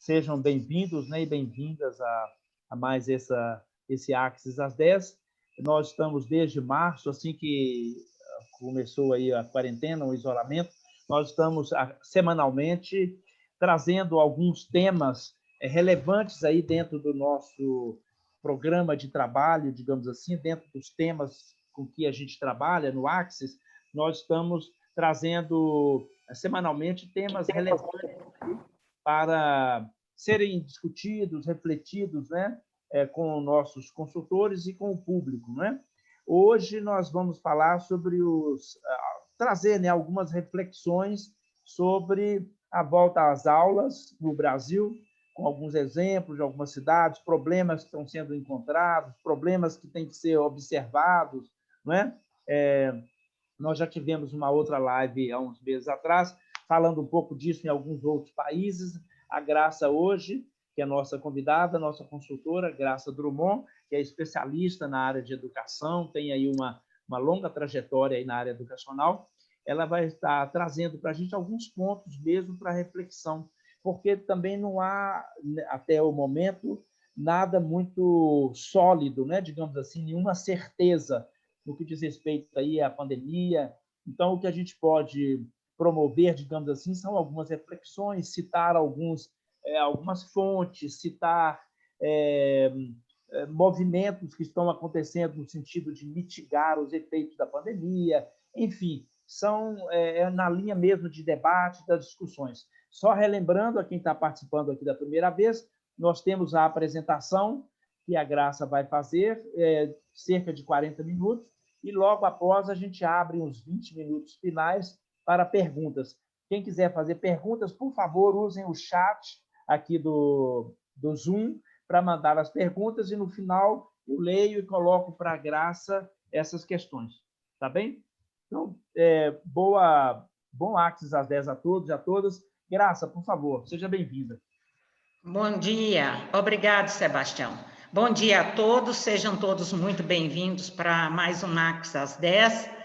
Sejam bem-vindos, né, e bem-vindas a mais esse Axis às 10. Nós estamos desde março, assim que começou aí a quarentena, o isolamento, nós estamos semanalmente trazendo alguns temas relevantes aí dentro do nosso programa de trabalho, digamos assim, dentro dos temas com que a gente trabalha no Axis. Nós estamos trazendo semanalmente temas relevantes para serem discutidos, refletidos, né, com nossos consultores e com o público, né? Hoje nós vamos falar sobre trazer, né, algumas reflexões sobre a volta às aulas no Brasil, com alguns exemplos de algumas cidades, problemas que estão sendo encontrados, problemas que têm que ser observados, não é? Nós já tivemos uma outra live há uns meses atrás, falando um pouco disso em alguns outros países. A Graça hoje, que é a nossa convidada, nossa consultora, Graça Drummond, que é especialista na área de educação, tem aí uma longa trajetória aí na área educacional, ela vai estar trazendo para a gente alguns pontos mesmo para reflexão, porque também não há, até o momento, nada muito sólido, né? Digamos assim, nenhuma certeza no que diz respeito aí à pandemia. Então, o que a gente pode promover, digamos assim, são algumas reflexões, citar algumas fontes, citar movimentos que estão acontecendo no sentido de mitigar os efeitos da pandemia, enfim, são na linha mesmo de debate, das discussões. Só relembrando a quem está participando aqui da primeira vez, nós temos a apresentação que a Graça vai fazer, cerca de 40 minutos, e logo após a gente abre uns 20 minutos finais para perguntas. Quem quiser fazer perguntas, por favor, usem o chat aqui do Zoom para mandar as perguntas e no final eu leio e coloco para a Graça essas questões. Tá bem? Então, bom Axis às 10 a todos e a todas. Graça, por favor, seja bem-vinda. Bom dia. Obrigado, Sebastião. Bom dia a todos, sejam todos muito bem-vindos para mais um Axis às 10.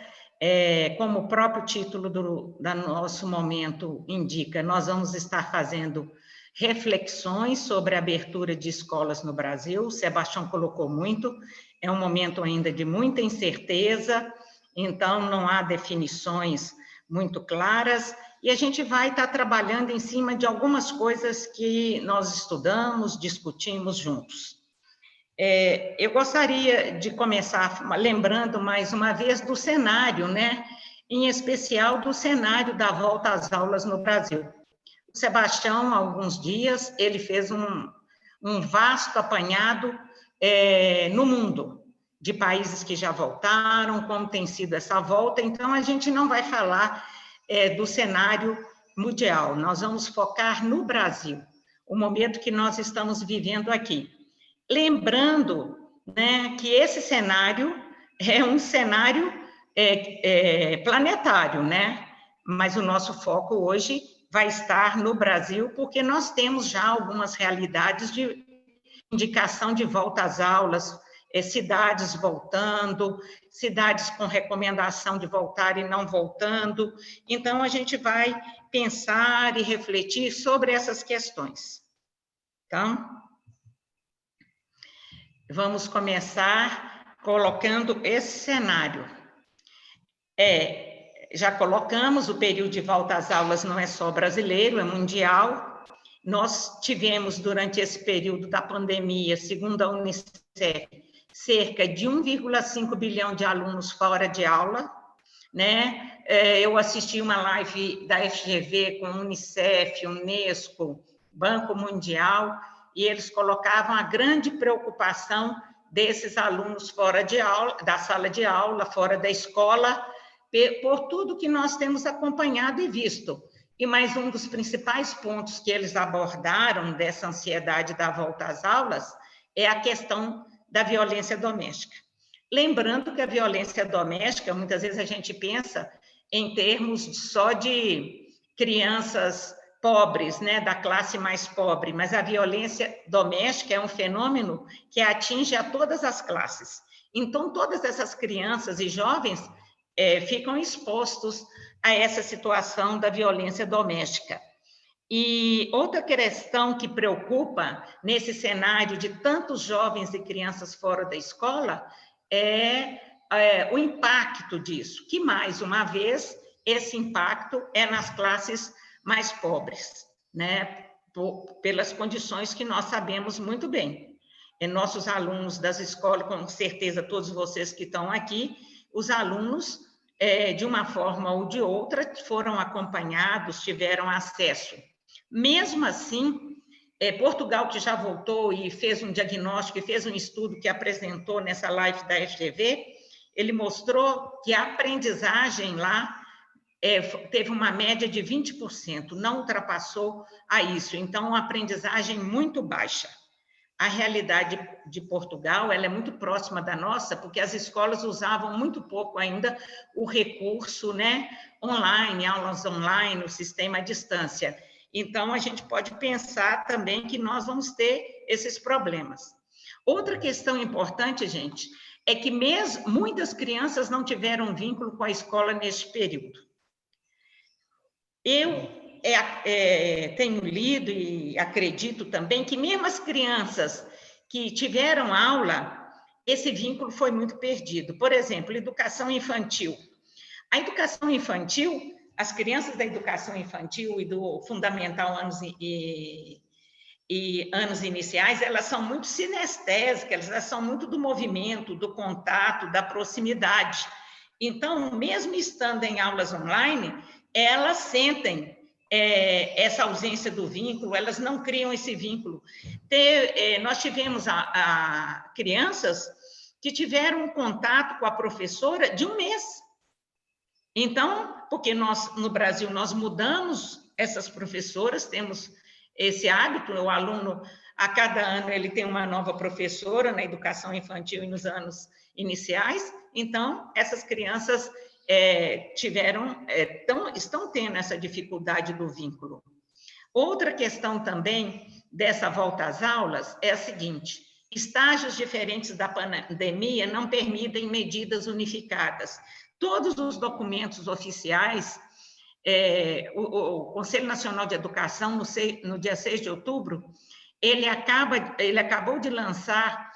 Como o próprio título do nosso momento indica, nós vamos estar fazendo reflexões sobre a abertura de escolas no Brasil. O Sebastião colocou muito, é um momento ainda de muita incerteza, então não há definições muito claras, e a gente vai estar trabalhando em cima de algumas coisas que nós estudamos, discutimos juntos. Eu gostaria de começar lembrando mais uma vez do cenário, né? Em especial do cenário da volta às aulas no Brasil. O Sebastião, há alguns dias, ele fez um vasto apanhado no mundo, de países que já voltaram, como tem sido essa volta, então a gente não vai falar do cenário mundial, nós vamos focar no Brasil, o momento que nós estamos vivendo aqui. Lembrando, né, que esse cenário é um cenário planetário, né? Mas o nosso foco hoje vai estar no Brasil, porque nós temos já algumas realidades de indicação de volta às aulas, cidades voltando, cidades com recomendação de voltar e não voltando. Então, a gente vai pensar e refletir sobre essas questões. Então, vamos começar colocando esse cenário. Já colocamos, o período de volta às aulas não é só brasileiro, é mundial. Nós tivemos, durante esse período da pandemia, segundo a Unicef, cerca de 1,5 bilhão de alunos fora de aula, né? Eu assisti uma live da FGV com Unicef, Unesco, Banco Mundial, e eles colocavam a grande preocupação desses alunos fora de aula, da sala de aula, fora da escola, por tudo que nós temos acompanhado e visto. E mais um dos principais pontos que eles abordaram dessa ansiedade da volta às aulas é a questão da violência doméstica. Lembrando que a violência doméstica, muitas vezes a gente pensa em termos só de crianças pobres, né, da classe mais pobre, mas a violência doméstica é um fenômeno que atinge a todas as classes. Então, todas essas crianças e jovens ficam expostos a essa situação da violência doméstica. E outra questão que preocupa nesse cenário de tantos jovens e crianças fora da escola é o impacto disso, que, mais uma vez, esse impacto é nas classes mais pobres, né? Pelas condições que nós sabemos muito bem. E nossos alunos das escolas, com certeza todos vocês que estão aqui, os alunos, de uma forma ou de outra, foram acompanhados, tiveram acesso. Mesmo assim, Portugal, que já voltou e fez um diagnóstico, e fez um estudo que apresentou nessa live da FGV, ele mostrou que a aprendizagem lá teve uma média de 20%, não ultrapassou a isso. Então, uma aprendizagem muito baixa. A realidade de Portugal, ela é muito próxima da nossa, porque as escolas usavam muito pouco ainda o recurso, né, online, aulas online, o sistema à distância. Então, a gente pode pensar também que nós vamos ter esses problemas. Outra questão importante, gente, é que muitas crianças não tiveram vínculo com a escola neste período. Eu tenho lido e acredito também que mesmo as crianças que tiveram aula, esse vínculo foi muito perdido. Por exemplo, educação infantil. A educação infantil, as crianças da educação infantil e do fundamental anos iniciais, elas são muito sinestésicas, elas são muito do movimento, do contato, da proximidade. Então, mesmo estando em aulas online, elas sentem essa ausência do vínculo, elas não criam esse vínculo. Nós tivemos crianças que tiveram um contato com a professora de um mês. Então, porque nós, no Brasil, nós mudamos essas professoras, temos esse hábito, o aluno, a cada ano, ele tem uma nova professora na educação infantil e nos anos iniciais. Então, essas crianças estão tendo essa dificuldade do vínculo. Outra questão também dessa volta às aulas é a seguinte: estágios diferentes da pandemia não permitem medidas unificadas. Todos os documentos oficiais, o Conselho Nacional de Educação, no dia 6 de outubro, ele acabou de lançar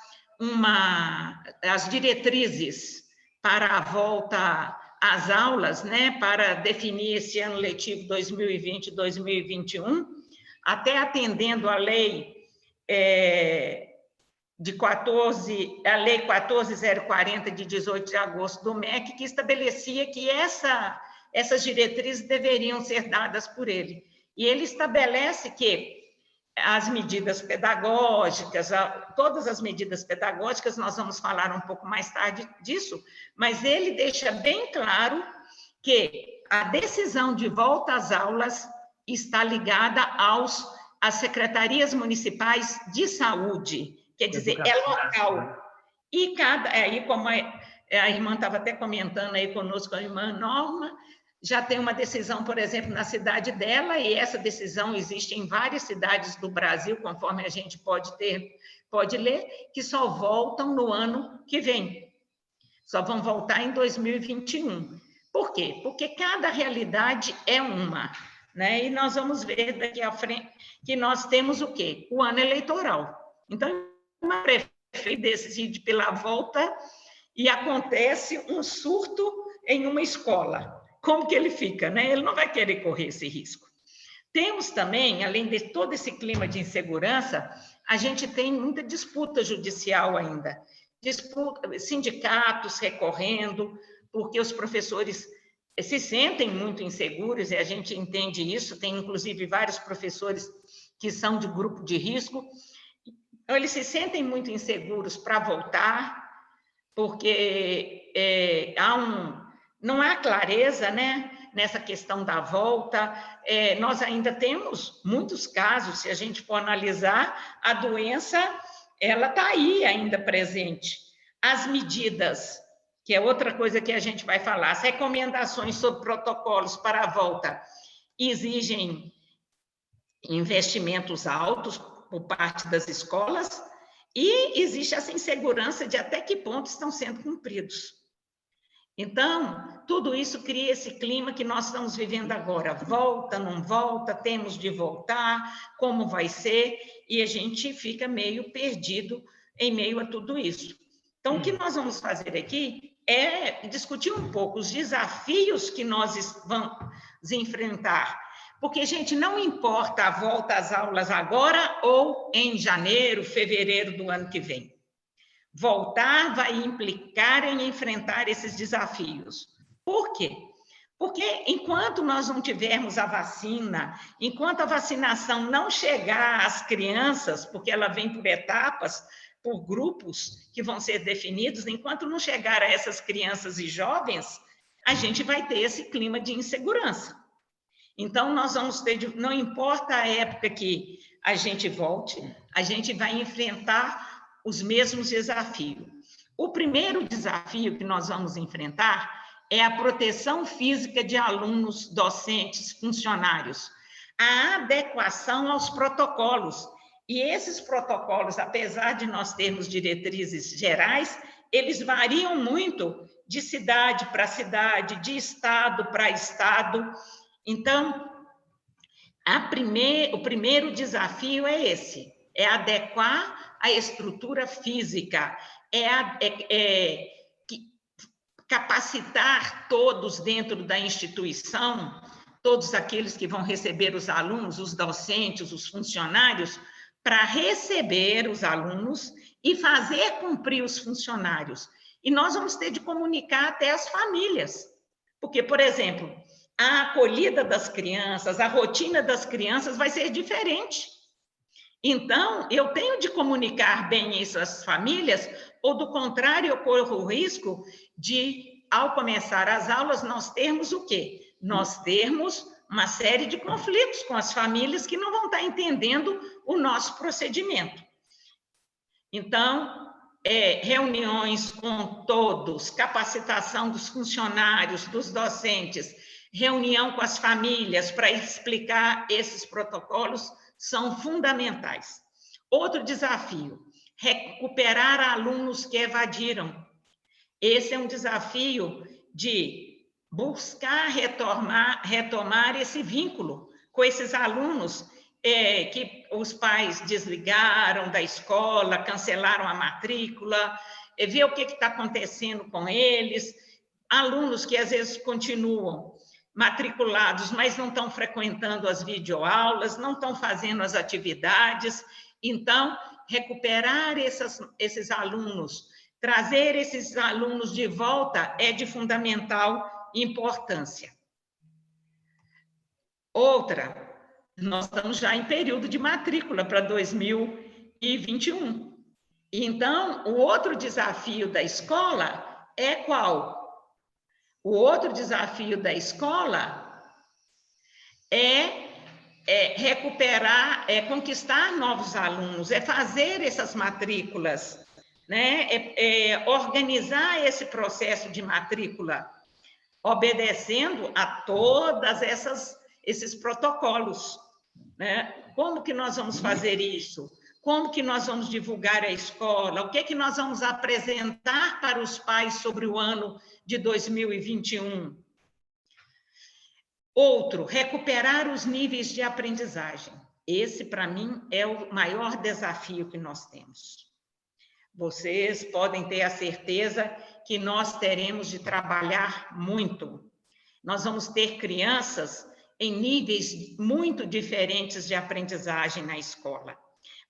as diretrizes para a volta às aulas, né, para definir esse ano letivo 2020-2021, até atendendo a lei a Lei 14.040, de 18 de agosto do MEC, que estabelecia que essas diretrizes deveriam ser dadas por ele. E ele estabelece que as medidas pedagógicas, todas as medidas pedagógicas, nós vamos falar um pouco mais tarde disso, mas ele deixa bem claro que a decisão de volta às aulas está ligada às secretarias municipais de saúde, quer dizer, é local. E como a irmã estava até comentando aí conosco, a irmã Norma, já tem uma decisão, por exemplo, na cidade dela, e essa decisão existe em várias cidades do Brasil, conforme a gente pode ler, que só voltam no ano que vem. Só vão voltar em 2021. Por quê? Porque cada realidade é uma, né? E nós vamos ver daqui à frente que nós temos o quê? O ano eleitoral. Então, uma prefeita decide pela volta e acontece um surto em uma escola. Como que ele fica, né? Ele não vai querer correr esse risco. Temos também, além de todo esse clima de insegurança, a gente tem muita disputa judicial ainda. Sindicatos recorrendo, porque os professores se sentem muito inseguros, e a gente entende isso, tem inclusive vários professores que são de grupo de risco. Então, eles se sentem muito inseguros para voltar, porque não há clareza, né, nessa questão da volta. Nós ainda temos muitos casos, se a gente for analisar, a doença ela está aí ainda presente. As medidas, que é outra coisa que a gente vai falar, as recomendações sobre protocolos para a volta exigem investimentos altos por parte das escolas, e existe essa insegurança de até que ponto estão sendo cumpridos. Então, tudo isso cria esse clima que nós estamos vivendo agora. Volta, não volta, temos de voltar, como vai ser? E a gente fica meio perdido em meio a tudo isso. Então, o que nós vamos fazer aqui é discutir um pouco os desafios que nós vamos enfrentar. Porque, gente, não importa a volta às aulas agora ou em janeiro, fevereiro do ano que vem. Voltar vai implicar em enfrentar esses desafios. Por quê? Porque enquanto nós não tivermos a vacina, enquanto a vacinação não chegar às crianças, porque ela vem por etapas, por grupos que vão ser definidos, enquanto não chegar a essas crianças e jovens, a gente vai ter esse clima de insegurança. Então, nós vamos ter, não importa a época que a gente volte, a gente vai enfrentar os mesmos desafios. O primeiro desafio que nós vamos enfrentar é a proteção física de alunos, docentes, funcionários, a adequação aos protocolos. E esses protocolos, apesar de nós termos diretrizes gerais, eles variam muito de cidade para cidade, de estado para estado. Então, o primeiro desafio é esse, é adequar a estrutura física, capacitar todos dentro da instituição, todos aqueles que vão receber os alunos, os docentes, os funcionários, para receber os alunos e fazer cumprir os funcionários. E nós vamos ter de comunicar até as famílias, porque, por exemplo, a acolhida das crianças, a rotina das crianças vai ser diferente. Então, eu tenho de comunicar bem isso às famílias, ou do contrário, eu corro o risco de, ao começar as aulas, nós termos o quê? Nós termos uma série de conflitos com as famílias que não vão estar entendendo o nosso procedimento. Então, reuniões com todos, capacitação dos funcionários, dos docentes, reunião com as famílias para explicar esses protocolos são fundamentais. Outro desafio, recuperar alunos que evadiram. Esse é um desafio de buscar retomar esse vínculo com esses alunos que os pais desligaram da escola, cancelaram a matrícula, ver o que está acontecendo com eles, alunos que às vezes continuam matriculados, mas não estão frequentando as videoaulas, não estão fazendo as atividades. Então, recuperar esses alunos, trazer esses alunos de volta é de fundamental importância. Outra, nós estamos já em período de matrícula para 2021. Então, o outro desafio da escola é qual? O outro desafio da escola é recuperar, conquistar novos alunos, fazer essas matrículas, né? Organizar esse processo de matrícula, obedecendo a todas esses protocolos, né? Como que nós vamos fazer isso? Como que nós vamos divulgar a escola? O que nós vamos apresentar para os pais sobre o ano de 2021? Outro, recuperar os níveis de aprendizagem. Esse, para mim, é o maior desafio que nós temos. Vocês podem ter a certeza que nós teremos de trabalhar muito. Nós vamos ter crianças em níveis muito diferentes de aprendizagem na escola.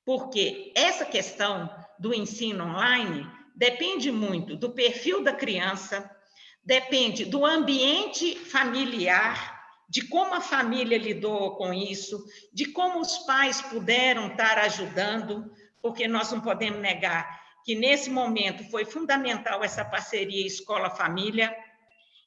Porque essa questão do ensino online depende muito do perfil da criança, depende do ambiente familiar, de como a família lidou com isso, de como os pais puderam estar ajudando, porque nós não podemos negar que nesse momento foi fundamental essa parceria escola-família.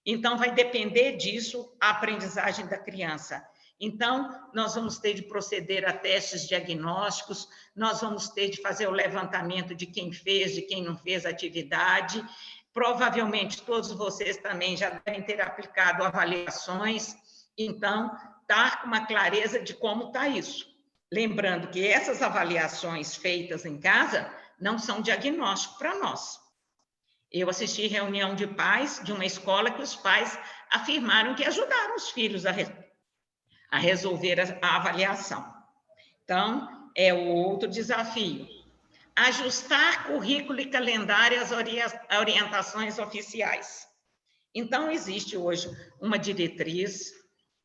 Então, vai depender disso a aprendizagem da criança. Então, nós vamos ter de proceder a testes diagnósticos, nós vamos ter de fazer o levantamento de quem fez, de quem não fez a atividade. Provavelmente, todos vocês também já devem ter aplicado avaliações. Então, estar com uma clareza de como está isso. Lembrando que essas avaliações feitas em casa não são diagnóstico para nós. Eu assisti reunião de pais de uma escola que os pais afirmaram que ajudaram os filhos a resolver a avaliação. Então, é o outro desafio. Ajustar currículo e calendário às orientações oficiais. Então, existe hoje uma diretriz,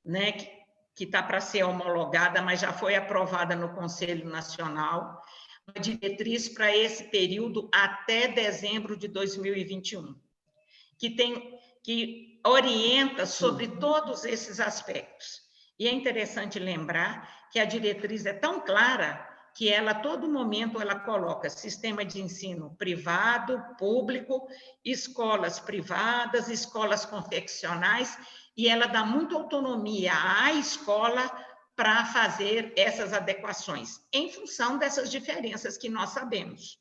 né, que está para ser homologada, mas já foi aprovada no Conselho Nacional, uma diretriz para esse período até dezembro de 2021, que orienta sobre todos esses aspectos. E é interessante lembrar que a diretriz é tão clara que ela, a todo momento, ela coloca sistema de ensino privado, público, escolas privadas, escolas confessionais, e ela dá muita autonomia à escola para fazer essas adequações, em função dessas diferenças que nós sabemos.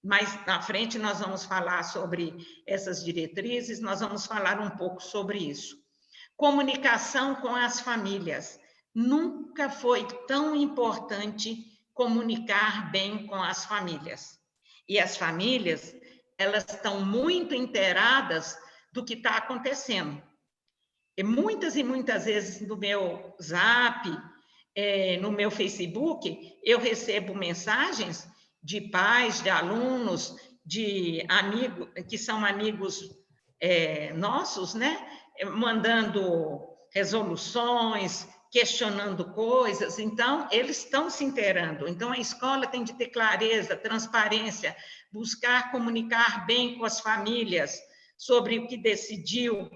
Mas na frente nós vamos falar sobre essas diretrizes, nós vamos falar um pouco sobre isso. Comunicação com as famílias. Nunca foi tão importante comunicar bem com as famílias. E as famílias, elas estão muito inteiradas do que está acontecendo. E muitas vezes no meu Zap, no meu Facebook, eu recebo mensagens de pais, de alunos, de amigos, que são amigos nossos, né? Mandando resoluções, questionando coisas. Então, eles estão se inteirando. Então, a escola tem de ter clareza, transparência, buscar comunicar bem com as famílias sobre o que decidiu.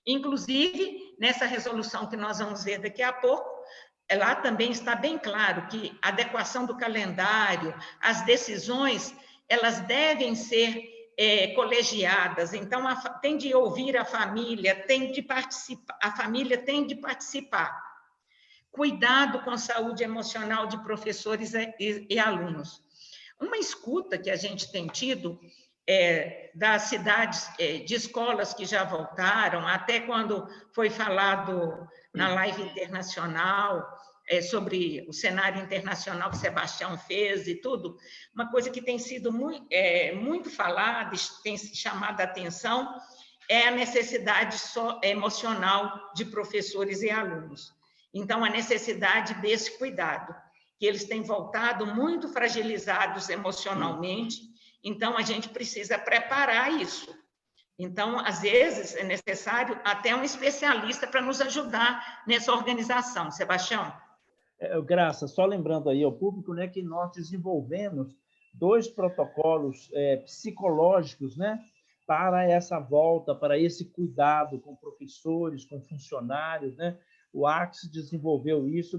Inclusive, nessa resolução que nós vamos ver daqui a pouco, lá também está bem claro que a adequação do calendário, as decisões, elas devem ser colegiadas. Então, tem de ouvir a família, tem de participar, a família tem de participar. Cuidado com a saúde emocional de professores e alunos. Uma escuta que a gente tem tido das cidades, de escolas que já voltaram, até quando foi falado na live internacional sobre o cenário internacional que Sebastião fez e tudo, uma coisa que tem sido muito falada, tem chamado a atenção, é a necessidade emocional de professores e alunos. Então, a necessidade desse cuidado, que eles têm voltado muito fragilizados emocionalmente. Então, a gente precisa preparar isso. Então, às vezes, é necessário até um especialista para nos ajudar nessa organização. Sebastião? Graça, só lembrando aí ao público, né, que nós desenvolvemos 2 protocolos psicológicos, né, para essa volta, para esse cuidado com professores, com funcionários, né? O Axis desenvolveu isso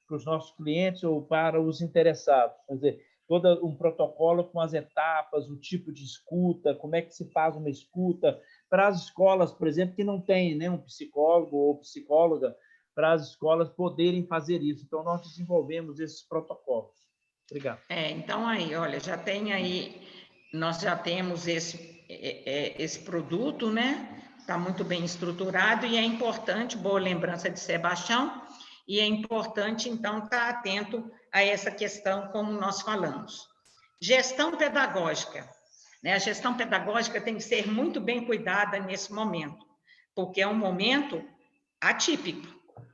para os nossos clientes ou para os interessados. Quer dizer, todo um protocolo com as etapas, o tipo de escuta, como é que se faz uma escuta, para as escolas, por exemplo, que não tem, né, um psicólogo ou psicóloga, para as escolas poderem fazer isso. Então, nós desenvolvemos esses protocolos. Obrigado. Então, aí, olha, já tem aí, nós já temos esse produto, né? Está muito bem estruturado e é importante, boa lembrança de Sebastião, e é importante, então, estar atento a essa questão, como nós falamos. Gestão pedagógica. Né? A gestão pedagógica tem que ser muito bem cuidada nesse momento, porque é um momento atípico,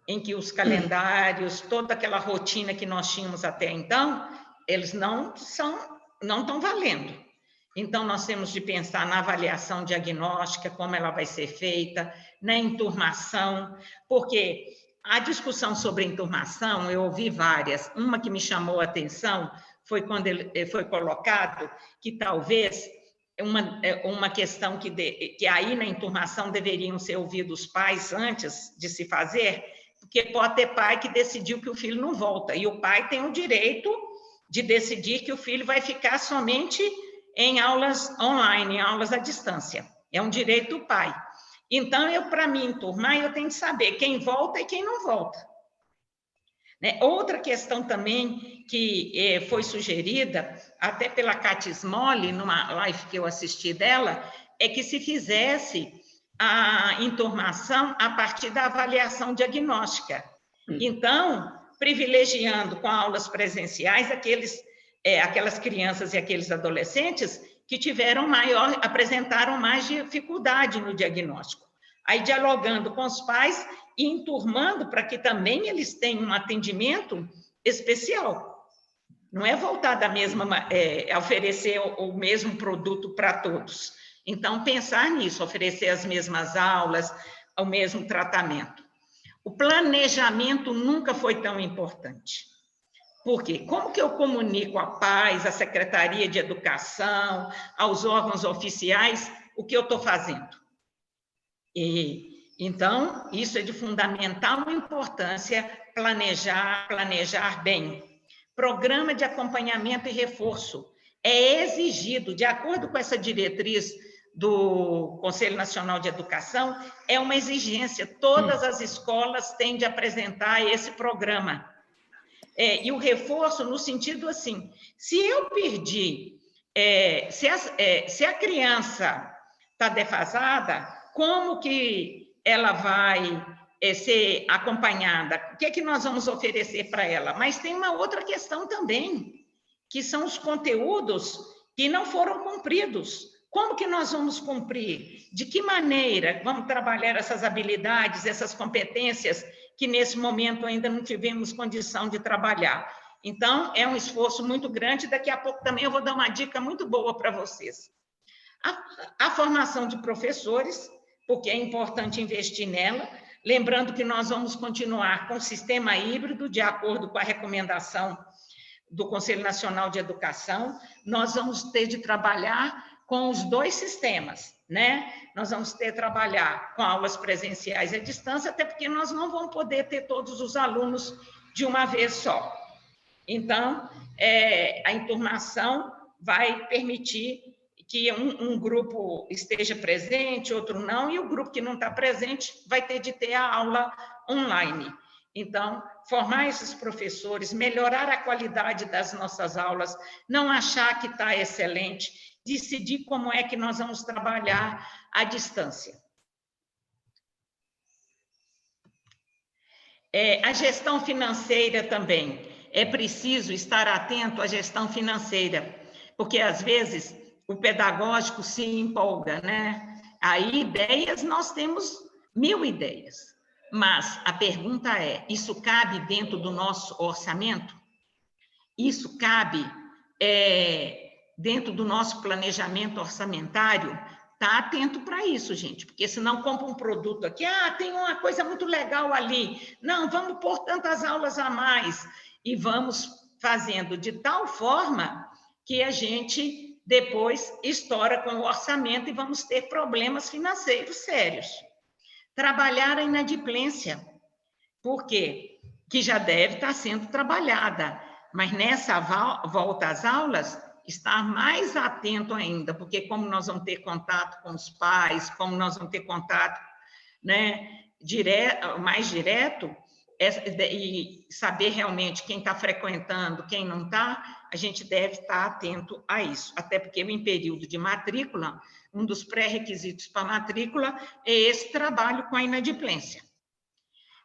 em que os calendários, toda aquela rotina que nós tínhamos até então, eles não estão valendo. Então, nós temos de pensar na avaliação diagnóstica, como ela vai ser feita, na enturmação, porque a discussão sobre enturmação, eu ouvi várias. Uma que me chamou a atenção foi quando ele foi colocado que talvez uma questão que aí na enturmação deveriam ser ouvidos os pais antes de se fazer, porque pode ter pai que decidiu que o filho não volta, e o pai tem o direito de decidir que o filho vai ficar somente em aulas online, em aulas à distância. É um direito do pai. Então, para mim enturmar, eu tenho que saber quem volta e quem não volta. Né? Outra questão também que foi sugerida, até pela Cátia Smolli, numa live que eu assisti dela, é que se fizesse a enturmação a partir da avaliação diagnóstica. Então, privilegiando com aulas presenciais aquelas crianças e aqueles adolescentes que apresentaram mais dificuldade no diagnóstico. Aí, dialogando com os pais e enturmando para que também eles tenham um atendimento especial. Não é voltar da mesma, oferecer o mesmo produto para todos. Então, pensar nisso, oferecer as mesmas aulas, o mesmo tratamento. O planejamento nunca foi tão importante. Por quê? Como que eu comunico à paz, à Secretaria de Educação, aos órgãos oficiais, o que eu estou fazendo? Então, isso é de fundamental importância, planejar bem. Programa de acompanhamento e reforço. É exigido, de acordo com essa diretriz do Conselho Nacional de Educação, é uma exigência. Todas as escolas têm de apresentar esse programa. E o reforço no sentido assim, se eu perdi, se a criança está defasada, como que ela vai ser acompanhada? O que é que nós vamos oferecer para ela? Mas tem uma outra questão também, que são os conteúdos que não foram cumpridos. Como que nós vamos cumprir? De que maneira vamos trabalhar essas habilidades, essas competências que nesse momento ainda não tivemos condição de trabalhar? Então, é um esforço muito grande. Daqui a pouco também eu vou dar uma dica muito boa para vocês. A formação de professores, porque é importante investir nela, lembrando que nós vamos continuar com o sistema híbrido, de acordo com a recomendação do Conselho Nacional de Educação. Nós vamos ter de trabalhar com os dois sistemas, né? Nós vamos ter de trabalhar com aulas presenciais à distância, até porque nós não vamos poder ter todos os alunos de uma vez só. Então, a enturmação vai permitir que um grupo esteja presente, outro não, e o grupo que não está presente vai ter de ter a aula online. Então, formar esses professores, melhorar a qualidade das nossas aulas, não achar que está excelente, decidir como é que nós vamos trabalhar à distância. A gestão financeira também. É preciso estar atento à gestão financeira, porque, às vezes, o pedagógico se empolga, né? Aí, ideias, nós temos 1000 ideias. Mas a pergunta é, isso cabe dentro do nosso orçamento? Isso cabe dentro do nosso planejamento orçamentário? Está atento para isso, gente, porque senão compra um produto aqui, tem uma coisa muito legal ali. Não, vamos pôr tantas aulas a mais. E vamos fazendo de tal forma que a gente depois estoura com o orçamento e vamos ter problemas financeiros sérios. Trabalhar a inadimplência. Por quê? Que já deve estar sendo trabalhada, mas nessa volta às aulas, estar mais atento ainda, porque como nós vamos ter contato com os pais, como nós vamos ter contato, né, mais direto, e saber realmente quem está frequentando, quem não está, a gente deve estar atento a isso. Até porque em período de matrícula, um dos pré-requisitos para a matrícula é esse trabalho com a inadimplência.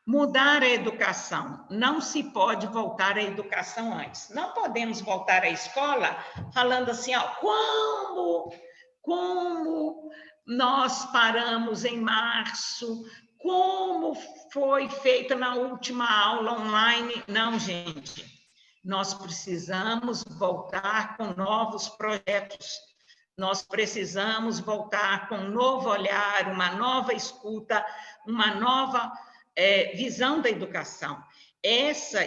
Mudar a educação. Não se pode voltar à educação antes. Não podemos voltar à escola falando assim, como nós paramos em março, como foi feita na última aula online. Não, gente. Nós precisamos voltar com novos projetos. Nós precisamos voltar com um novo olhar, uma nova escuta, uma nova visão da educação.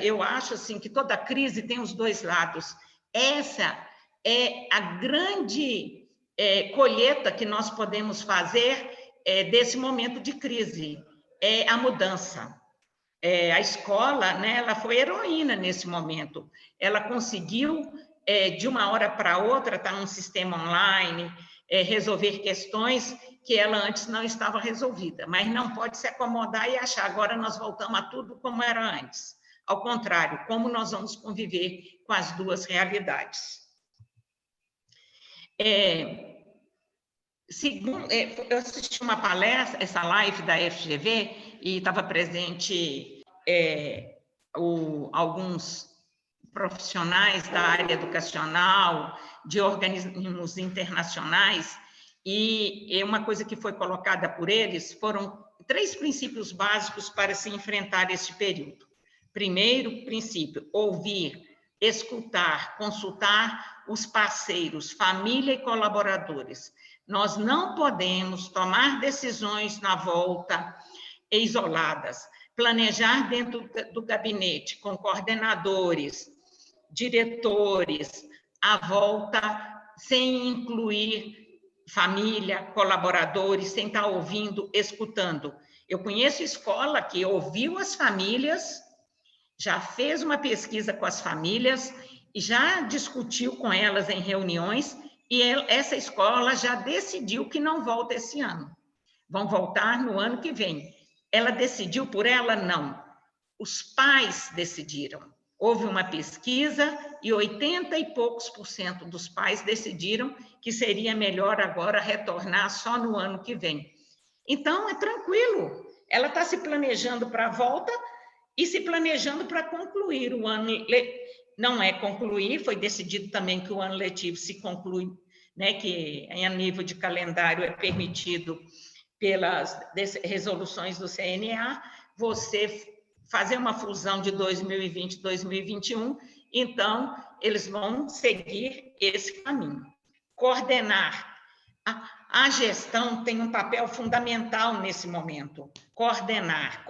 Eu acho assim que toda crise tem os dois lados. Essa é a grande colheita que nós podemos fazer desse momento de crise, a mudança. A escola, né, ela foi heroína nesse momento. Ela conseguiu, de uma hora para outra, estar num sistema online, resolver questões que ela antes não estava resolvida, mas não pode se acomodar e achar agora nós voltamos a tudo como era antes. Ao contrário, como nós vamos conviver com as duas realidades. Eu assisti uma palestra, essa live da FGV, e estava presente alguns profissionais da área educacional, de organismos internacionais, e uma coisa que foi colocada por eles foram 3 princípios básicos para se enfrentar este período. Primeiro princípio, ouvir, escutar, consultar os parceiros, família e colaboradores. Nós não podemos tomar decisões na volta isoladas, planejar dentro do gabinete, com coordenadores, diretores, a volta sem incluir família, colaboradores, sem estar ouvindo, escutando. Eu conheço escola que ouviu as famílias, já fez uma pesquisa com as famílias e já discutiu com elas em reuniões, e essa escola já decidiu que não volta esse ano. Vão voltar no ano que vem. Ela decidiu por ela? Não. Os pais decidiram. Houve uma pesquisa e 80 e poucos % dos pais decidiram que seria melhor agora retornar só no ano que vem. Então, é tranquilo. Ela está se planejando para a volta e se planejando para concluir o ano. Não é concluir, foi decidido também que o ano letivo se conclui, né, que a nível de calendário é permitido pelas resoluções do CNA, você fazer uma fusão de 2020 e 2021, então eles vão seguir esse caminho. Coordenar. A gestão tem um papel fundamental nesse momento. Coordenar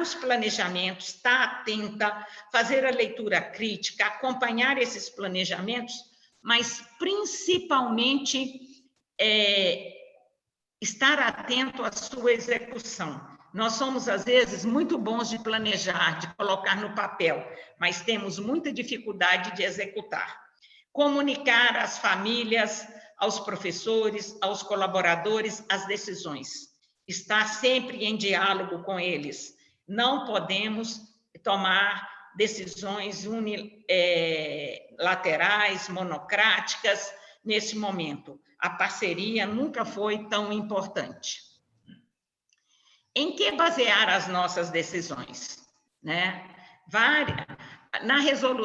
os planejamentos, estar atenta, fazer a leitura crítica, acompanhar esses planejamentos, mas principalmente estar atento à sua execução. Nós somos, às vezes, muito bons de planejar, de colocar no papel, mas temos muita dificuldade de executar. Comunicar às famílias, aos professores, aos colaboradores, as decisões. Estar sempre em diálogo com eles. Não podemos tomar decisões unilaterais, monocráticas, nesse momento. A parceria nunca foi tão importante. Em que basear as nossas decisões? Né?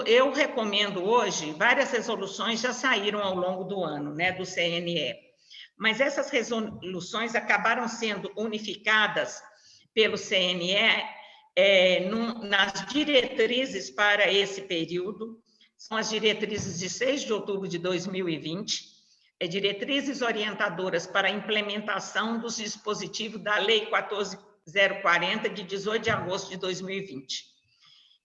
Eu recomendo hoje, várias resoluções já saíram ao longo do ano, né, do CNE, mas essas resoluções acabaram sendo unificadas pelo CNE nas diretrizes para esse período. São as diretrizes de 6 de outubro de 2020, diretrizes orientadoras para a implementação dos dispositivos da Lei 14.040, de 18 de agosto de 2020,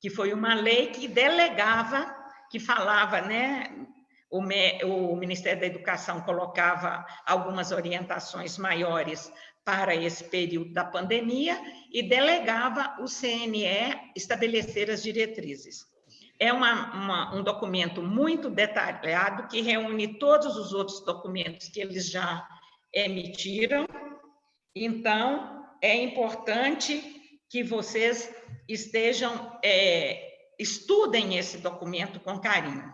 que foi uma lei que delegava, que falava, né, o Ministério da Educação colocava algumas orientações maiores para esse período da pandemia e delegava o CNE estabelecer as diretrizes. É um documento muito detalhado que reúne todos os outros documentos que eles já emitiram. Então, é importante que vocês estudem esse documento com carinho.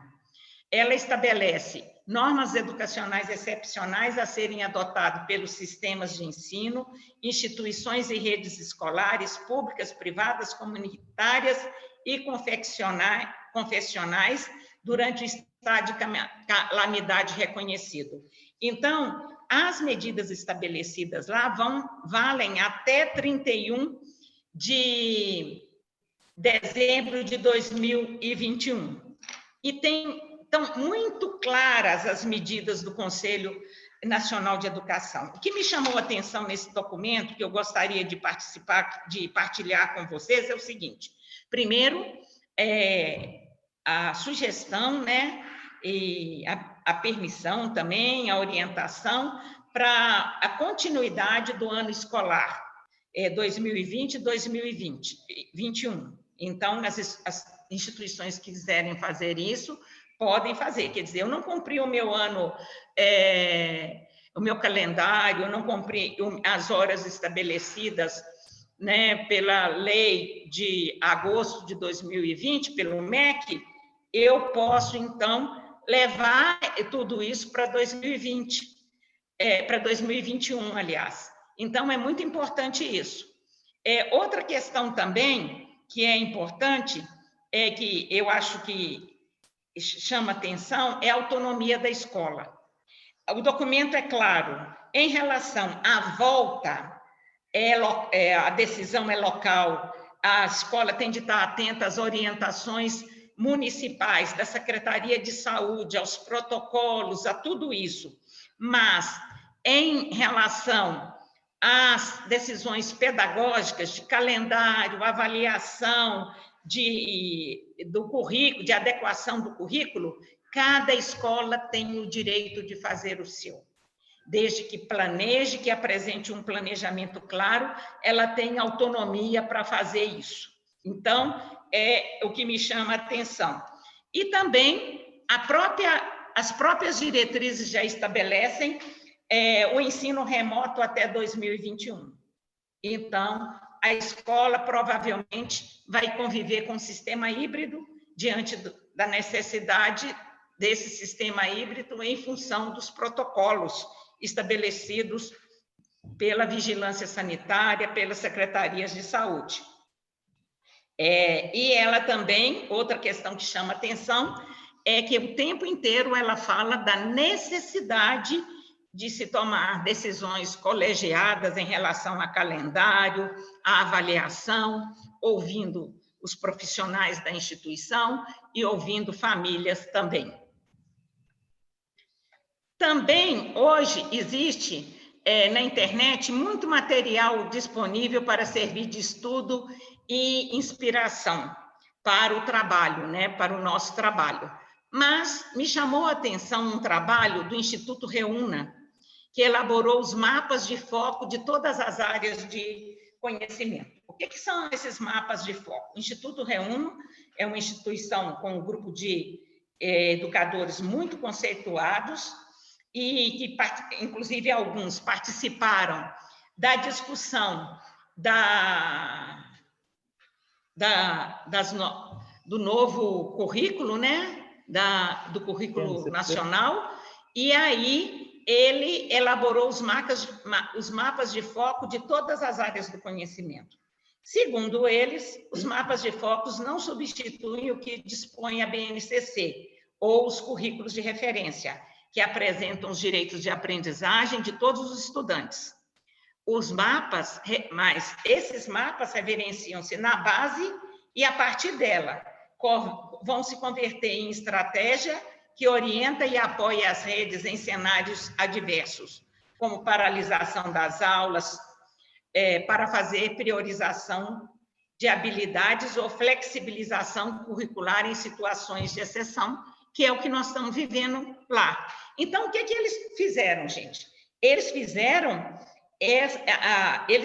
Ela estabelece normas educacionais excepcionais a serem adotadas pelos sistemas de ensino, instituições e redes escolares, públicas, privadas, comunitárias e confessionais durante o estado de calamidade reconhecido. Então, as medidas estabelecidas lá valem até 31 de dezembro de 2021. E estão muito claras as medidas do Conselho Nacional de Educação. O que me chamou a atenção nesse documento, que eu gostaria de partilhar com vocês, é o seguinte. Primeiro, a sugestão, né, e a permissão também, a orientação para a continuidade do ano escolar 2020 e 2021. Então, as instituições que quiserem fazer isso, podem fazer. Quer dizer, eu não cumpri o meu ano, o meu calendário, eu não cumpri as horas estabelecidas, né, pela lei de agosto de 2020, pelo MEC, eu posso, então, levar tudo isso para 2020, para 2021, aliás. Então, é muito importante isso. Outra questão também, que é importante, que eu acho que chama atenção é a autonomia da escola. O documento é claro, em relação à volta, a decisão é local, a escola tem de estar atenta às orientações municipais, da Secretaria de Saúde, aos protocolos, a tudo isso. Mas, em relação às decisões pedagógicas de calendário, avaliação do currículo, de adequação do currículo, cada escola tem o direito de fazer o seu. Desde que planeje, que apresente um planejamento claro, ela tem autonomia para fazer isso. Então, é o que me chama a atenção. E também, as próprias diretrizes já estabelecem o ensino remoto até 2021. Então, a escola provavelmente vai conviver com o sistema híbrido diante da necessidade desse sistema híbrido em função dos protocolos estabelecidos pela vigilância sanitária, pelas secretarias de saúde. E ela também, outra questão que chama atenção, é que o tempo inteiro ela fala da necessidade de se tomar decisões colegiadas em relação a calendário, a avaliação, ouvindo os profissionais da instituição e ouvindo famílias também. Também, hoje, existe na internet muito material disponível para servir de estudo e inspiração para o trabalho, né, para o nosso trabalho. Mas me chamou a atenção um trabalho do Instituto Reúna, que elaborou os mapas de foco de todas as áreas de conhecimento. O que são esses mapas de foco? O Instituto Reúna é uma instituição com um grupo de educadores muito conceituados e que, inclusive, alguns participaram da discussão do novo currículo, né? Do currículo nacional, e aí ele elaborou os mapas de foco de todas as áreas do conhecimento. Segundo eles, os mapas de focos não substituem o que dispõe a BNCC, ou os currículos de referência, que apresentam os direitos de aprendizagem de todos os estudantes. Mas esses mapas referenciam-se na base e, a partir dela, vão se converter em estratégia que orienta e apoia as redes em cenários adversos, como paralisação das aulas, para fazer priorização de habilidades ou flexibilização curricular em situações de exceção, que é o que nós estamos vivendo lá. Então, o que eles fizeram, gente? Eles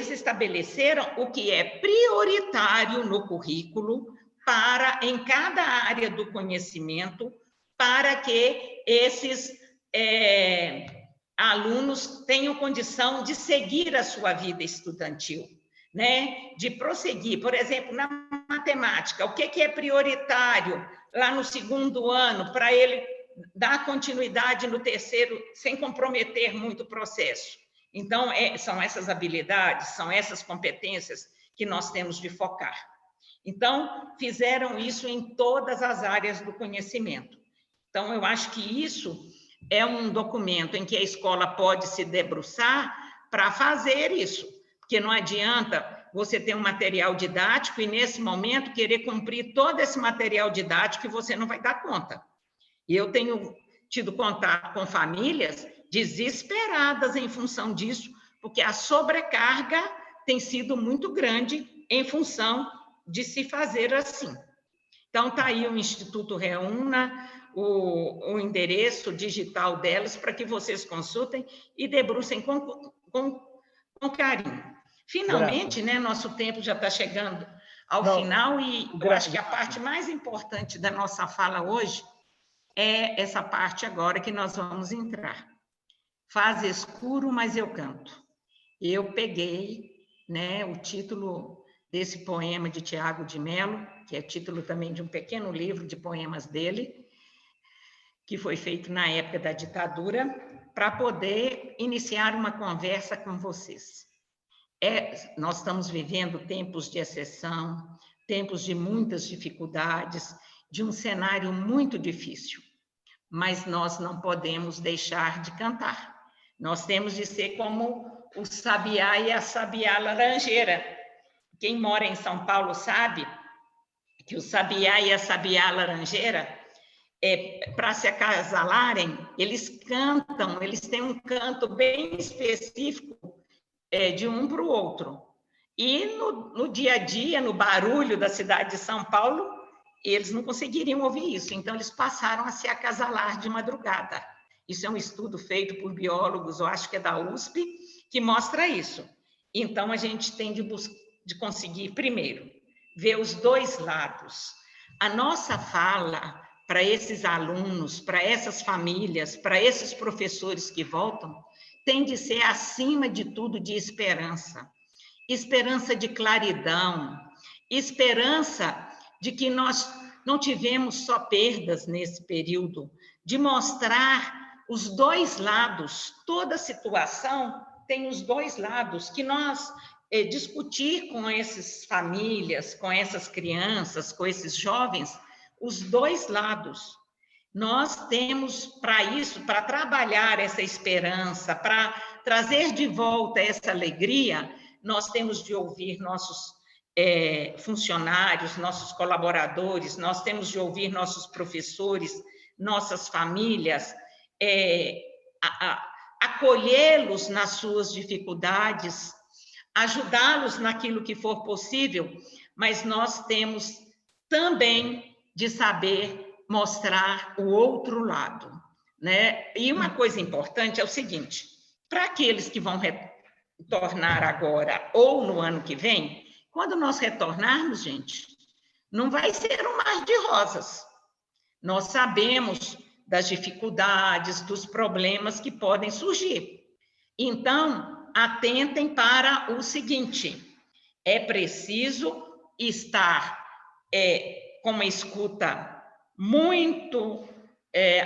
estabeleceram o que é prioritário no currículo em cada área do conhecimento, para que esses alunos tenham condição de seguir a sua vida estudantil, né? De prosseguir. Por exemplo, na matemática, o que é prioritário lá no segundo ano, para ele dar continuidade no terceiro, sem comprometer muito o processo? Então, são essas habilidades, são essas competências que nós temos de focar. Então, fizeram isso em todas as áreas do conhecimento. Então, eu acho que isso é um documento em que a escola pode se debruçar para fazer isso, porque não adianta você ter um material didático e, nesse momento, querer cumprir todo esse material didático que você não vai dar conta. E eu tenho tido contato com famílias desesperadas em função disso, porque a sobrecarga tem sido muito grande em função de se fazer assim. Então, está aí o Instituto Reúna, o endereço digital delas, para que vocês consultem e debrucem com carinho. Finalmente, né, nosso tempo já está chegando ao final, e eu acho que a parte mais importante da nossa fala hoje é essa parte agora que nós vamos entrar. Faz escuro, mas eu canto. Eu peguei, né, o título desse poema de Tiago de Mello, que é título também de um pequeno livro de poemas dele, que foi feito na época da ditadura, para poder iniciar uma conversa com vocês. Nós estamos vivendo tempos de exceção, tempos de muitas dificuldades, de um cenário muito difícil. Mas nós não podemos deixar de cantar. Nós temos de ser como o sabiá e a sabiá laranjeira. Quem mora em São Paulo sabe que o sabiá e a sabiá laranjeira, para se acasalarem, eles cantam, eles têm um canto bem específico de um para o outro. E no dia a dia, no barulho da cidade de São Paulo, eles não conseguiriam ouvir isso. Então, eles passaram a se acasalar de madrugada. Isso é um estudo feito por biólogos, eu acho que é da USP, que mostra isso. Então, a gente tem de conseguir, primeiro, ver os dois lados. A nossa fala para esses alunos, para essas famílias, para esses professores que voltam, tem de ser, acima de tudo, de esperança. Esperança de claridão, esperança de que nós não tivemos só perdas nesse período, de mostrar os dois lados. Toda situação tem os dois lados, que nós discutir com essas famílias, com essas crianças, com esses jovens, os dois lados. Nós temos para isso, para trabalhar essa esperança, para trazer de volta essa alegria, nós temos de ouvir nossos funcionários, nossos colaboradores, nós temos de ouvir nossos professores, nossas famílias, acolhê-los nas suas dificuldades, ajudá-los naquilo que for possível, mas nós temos também de saber mostrar o outro lado, né? E uma coisa importante é o seguinte, para aqueles que vão retornar agora ou no ano que vem, quando nós retornarmos, gente, não vai ser um mar de rosas. Nós sabemos das dificuldades, dos problemas que podem surgir. Então, atentem para o seguinte, é preciso estar com uma escuta muito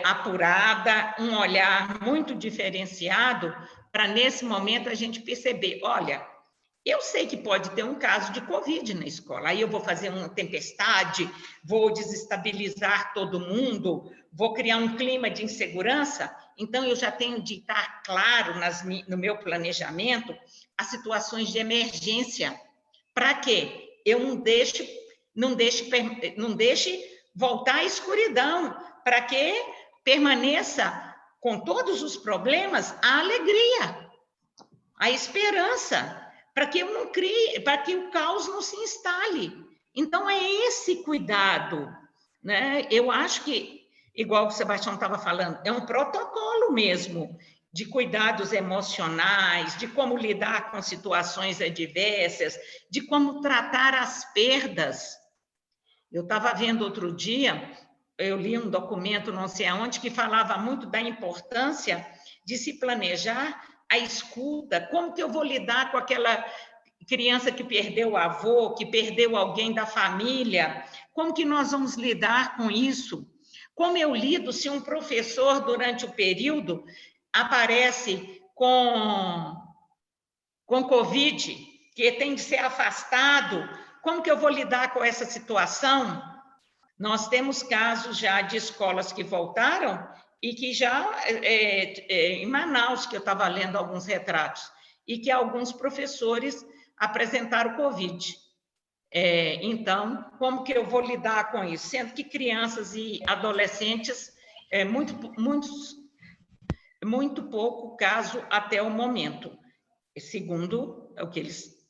apurada, um olhar muito diferenciado, para nesse momento a gente perceber, olha, eu sei que pode ter um caso de Covid na escola, aí eu vou fazer uma tempestade, vou desestabilizar todo mundo, vou criar um clima de insegurança, então eu já tenho de estar claro no meu planejamento as situações de emergência, para que eu não deixe voltar à escuridão, para que permaneça com todos os problemas a alegria, a esperança, para que eu não crie, para que o caos não se instale. Então, é esse cuidado, né? Eu acho que, igual o Sebastião estava falando, é um protocolo mesmo de cuidados emocionais, de como lidar com situações adversas, de como tratar as perdas. Eu estava vendo outro dia, eu li um documento, não sei aonde, que falava muito da importância de se planejar a escuta, como que eu vou lidar com aquela criança que perdeu o avô, que perdeu alguém da família, como que nós vamos lidar com isso? Como eu lido se um professor, durante o período, aparece com Covid, que tem de ser afastado, como que eu vou lidar com essa situação? Nós temos casos já de escolas que voltaram e que já, em Manaus, que eu estava lendo alguns retratos, e que alguns professores apresentaram Covid. Então, como que eu vou lidar com isso? Sendo que crianças e adolescentes, muito pouco caso até o momento, segundo o que eles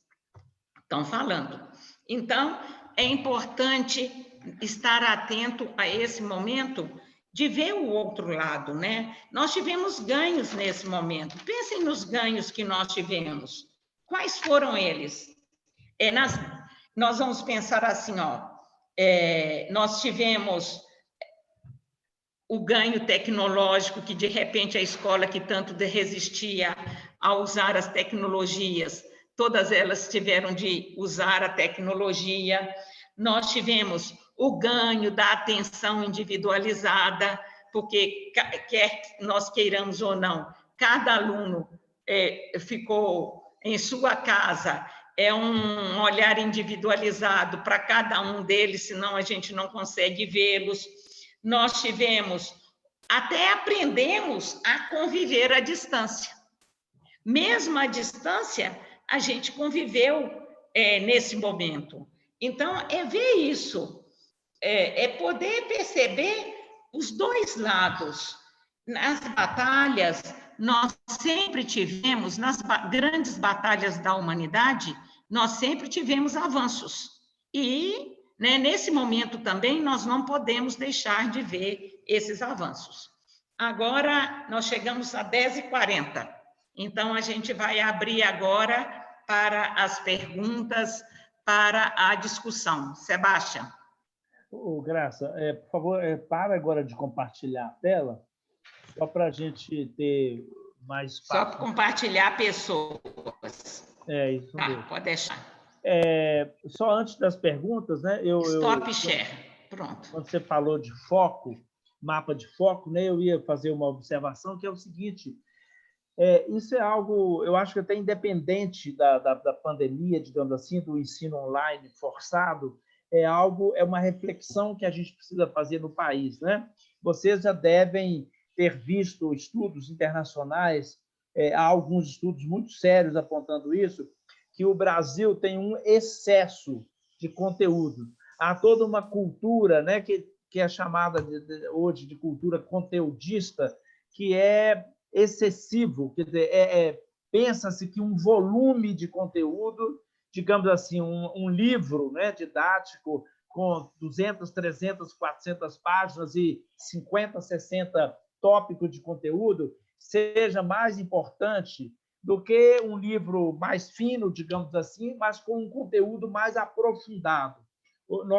estão falando. Então, é importante estar atento a esse momento de ver o outro lado, né? Nós tivemos ganhos nesse momento. Pensem nos ganhos que nós tivemos. Quais foram eles? Nós vamos pensar assim, nós tivemos o ganho tecnológico, que de repente a escola que tanto resistia a usar as tecnologias, todas elas tiveram de usar a tecnologia. Nós tivemos o ganho da atenção individualizada, porque quer nós queiramos ou não, cada aluno ficou em sua casa é um olhar individualizado para cada um deles, senão a gente não consegue vê-los. Nós até aprendemos a conviver à distância. Mesmo à distância, a gente conviveu nesse momento. Então, é ver isso, é poder perceber os dois lados. Nas batalhas, nós sempre tivemos, nas grandes batalhas da humanidade, nós sempre tivemos avanços. E, né, nesse momento também, nós não podemos deixar de ver esses avanços. Agora, nós chegamos a 10h40. Então, a gente vai abrir agora para as perguntas, para a discussão. Sebastião. Graça, por favor, para agora de compartilhar a tela, só para a gente ter mais papo. Só para compartilhar pessoas. Isso mesmo. Pode deixar. Só antes das perguntas, né? Stop share. Pronto. Quando você falou de foco, mapa de foco, né? Eu ia fazer uma observação que é o seguinte: isso é algo, eu acho que até independente da pandemia, digamos assim, do ensino online forçado, é uma reflexão que a gente precisa fazer no país, né? Vocês já devem ter visto estudos internacionais, há alguns estudos muito sérios apontando isso, que o Brasil tem um excesso de conteúdo. Há toda uma cultura, né, que é chamada hoje de cultura conteudista, que é excessivo, quer dizer, pensa-se que um volume de conteúdo, digamos assim, um livro, né, didático com 200, 300, 400 páginas e 50, 60 tópicos de conteúdo, seja mais importante do que um livro mais fino, digamos assim, mas com um conteúdo mais aprofundado.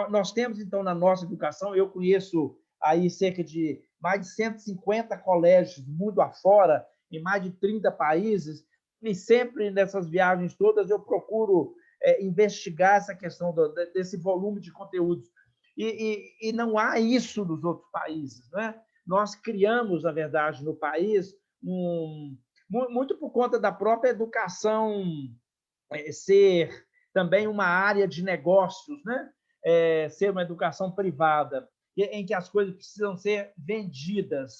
Nós temos, então, na nossa educação, eu conheço aí cerca de mais de 150 colégios mundo afora, em mais de 30 países, e sempre nessas viagens todas eu procuro investigar essa questão desse volume de conteúdos. E não há isso nos outros países, né? Nós criamos, na verdade, no país, muito por conta da própria educação ser também uma área de negócios, né? Ser uma educação privada, em que as coisas precisam ser vendidas.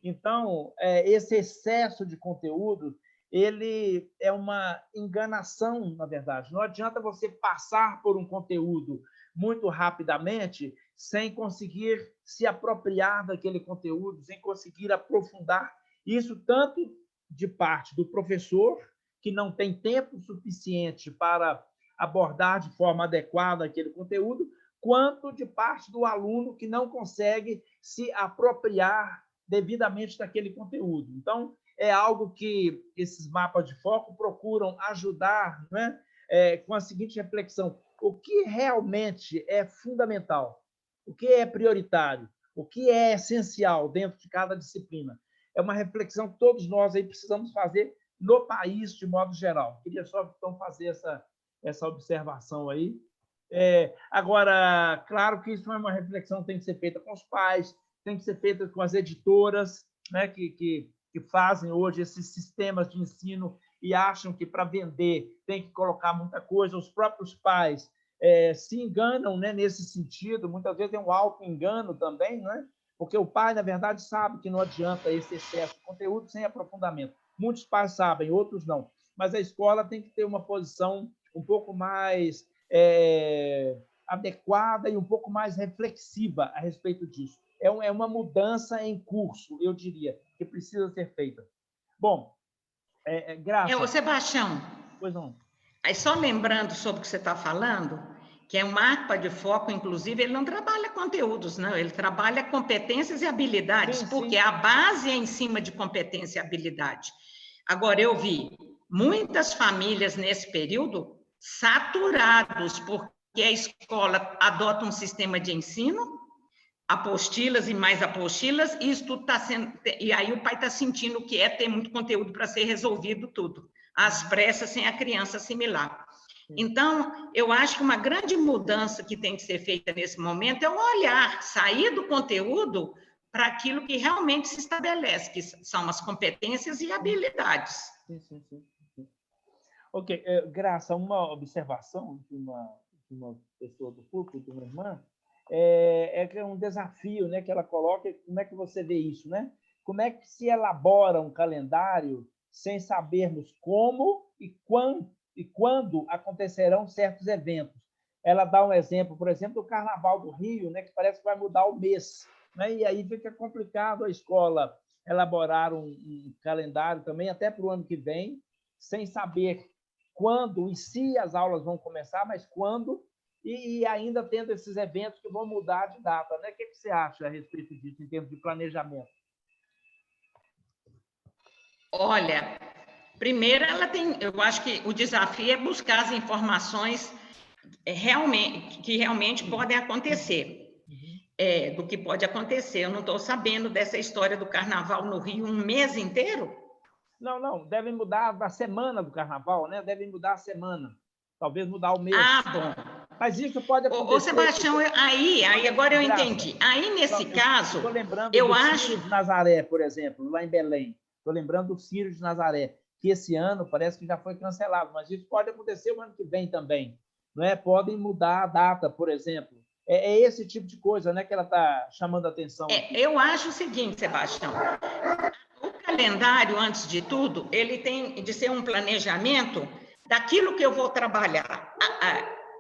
Então, esse excesso de conteúdo, ele é uma enganação, na verdade. Não adianta você passar por um conteúdo muito rapidamente sem conseguir se apropriar daquele conteúdo, sem conseguir aprofundar. Isso tanto de parte do professor, que não tem tempo suficiente para abordar de forma adequada aquele conteúdo, quanto de parte do aluno que não consegue se apropriar devidamente daquele conteúdo. Então, é algo que esses mapas de foco procuram ajudar, né? Com a seguinte reflexão: o que realmente é fundamental? O que é prioritário? O que é essencial dentro de cada disciplina? É uma reflexão que todos nós aí precisamos fazer no país, de modo geral. Queria só, então, fazer essa observação aí. Agora, claro que isso é uma reflexão que tem que ser feita com os pais, tem que ser feita com as editoras, né, que fazem hoje esses sistemas de ensino e acham que para vender tem que colocar muita coisa. Os próprios pais se enganam, né, nesse sentido, muitas vezes é um auto-engano também, né? Porque o pai, na verdade, sabe que não adianta esse excesso de conteúdo sem aprofundamento. Muitos pais sabem, outros não. Mas a escola tem que ter uma posição um pouco mais adequada e um pouco mais reflexiva a respeito disso. É uma mudança em curso, eu diria, que precisa ser feita. Bom, Graça... Sebastião, pois não. Aí, só lembrando sobre o que você está falando, que é um mapa de foco, inclusive, ele não trabalha conteúdos, não, ele trabalha competências e habilidades, sim, porque sim. A base é em cima de competência e habilidade. Agora, eu vi muitas famílias nesse período saturados, porque a escola adota um sistema de ensino, apostilas e mais apostilas, e isso tudo está sendo... E aí o pai está sentindo que ter muito conteúdo para ser resolvido tudo, às pressas, sem a criança assimilar. Então, eu acho que uma grande mudança que tem que ser feita nesse momento é o olhar, sair do conteúdo para aquilo que realmente se estabelece, que são as competências e habilidades. Sim. Ok, Graça, uma observação de uma pessoa do público, de uma irmã, que é um desafio, né, que ela coloca. Como é que você vê isso, né? Como é que se elabora um calendário sem sabermos como e quando acontecerão certos eventos? Ela dá um exemplo, por exemplo, do Carnaval do Rio, né, que parece que vai mudar o mês, né? E aí fica complicado a escola elaborar um calendário também, até para o ano que vem, sem saber quando e se as aulas vão começar, mas quando, e ainda tendo esses eventos que vão mudar de data, né? O que você acha a respeito disso, em termos de planejamento? Olha, primeiro eu acho que o desafio é buscar as informações que realmente podem acontecer, do que pode acontecer. Eu não estou sabendo dessa história do carnaval no Rio um mês inteiro. Não, devem mudar da semana do carnaval, né? Devem mudar a semana, talvez mudar o mês. Ah, bom. Mas isso pode acontecer. Ô Sebastião, aí agora eu entendi. Aí, nesse caso, estou lembrando eu do acho... Círio de Nazaré, por exemplo, lá em Belém. Estou lembrando do Círio de Nazaré, que esse ano parece que já foi cancelado, mas isso pode acontecer o ano que vem também. Não é? Podem mudar a data, por exemplo. É esse tipo de coisa, né, que ela está chamando a atenção. Eu acho o seguinte, Sebastião. O calendário, antes de tudo, ele tem de ser um planejamento daquilo que eu vou trabalhar.